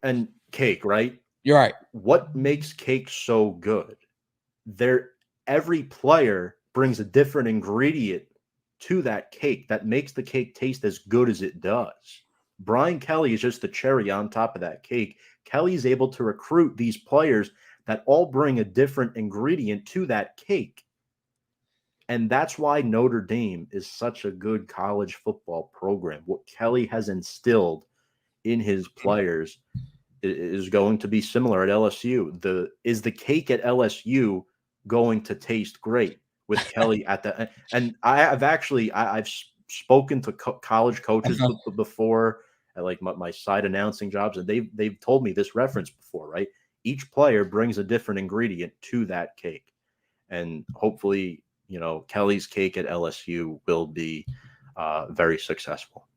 And cake, right? You're right. What makes cake so good? Every player brings a different ingredient to that cake that makes the cake taste as good as it does. Brian Kelly is just the cherry on top of that cake. Kelly is able to recruit these players that all bring a different ingredient to that cake. And that's why Notre Dame is such a good college football program. What Kelly has instilled in his players is going to be similar at LSU. Is the cake at LSU going to taste great with Kelly at the? And I've spoken to college coaches before at like my side announcing jobs, and they've told me this reference before, right? Each player brings a different ingredient to that cake, and hopefully, Kelly's cake at LSU will be very successful.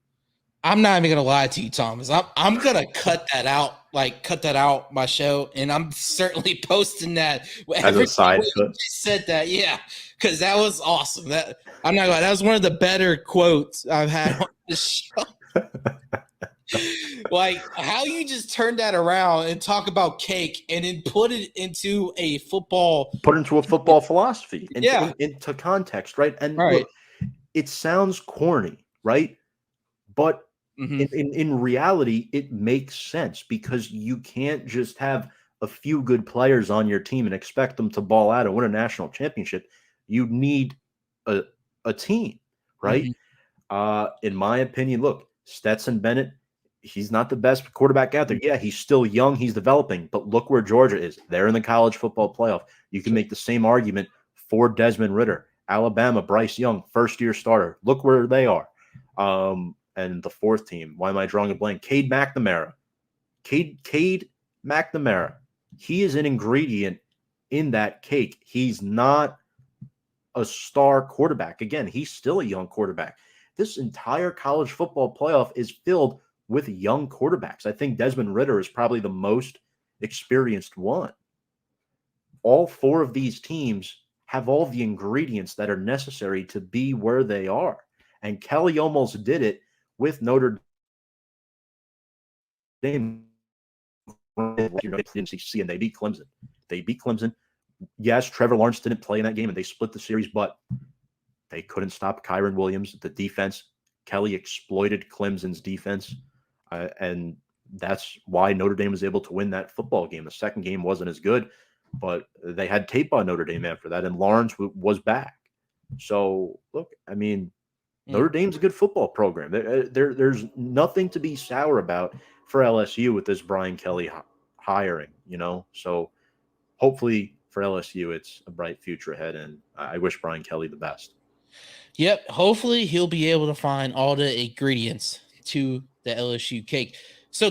I'm not even gonna lie to you, Thomas. I'm gonna cut that out my show, and I'm certainly posting that As a side you said that, yeah, because that was awesome. That I'm not gonna lie, that was one of the better quotes I've had on the show. Like how you just turn that around and talk about cake and then put it into a football philosophy into context, right? And look, it sounds corny, right? But in reality, it makes sense because you can't just have a few good players on your team and expect them to ball out and win a national championship. You need a team, right? In my opinion, look, Stetson Bennett, he's not the best quarterback out there. Yeah, he's still young. He's developing. But look where Georgia is. They're in the college football playoff. You can make the same argument for Desmond Ridder. Alabama, Bryce Young, first-year starter. Look where they are. And the fourth team, why am I drawing a blank? Cade McNamara. Cade McNamara. He is an ingredient in that cake. He's not a star quarterback. Again, he's still a young quarterback. This entire college football playoff is filled with young quarterbacks. I think Desmond Ridder is probably the most experienced one. All four of these teams have all the ingredients that are necessary to be where they are. And Kelly almost did it with Notre Dame. And they beat Clemson. Yes, Trevor Lawrence didn't play in that game, and they split the series, but they couldn't stop Kyron Williams. The defense, Kelly exploited Clemson's defense, and that's why Notre Dame was able to win that football game. The second game wasn't as good, but they had tape on Notre Dame after that, and Lawrence was back. So, look, I mean, Notre Dame's a good football program. There's nothing to be sour about for LSU with this Brian Kelly hiring, So hopefully for LSU, it's a bright future ahead, and I wish Brian Kelly the best. Yep. Hopefully he'll be able to find all the ingredients to the LSU cake. So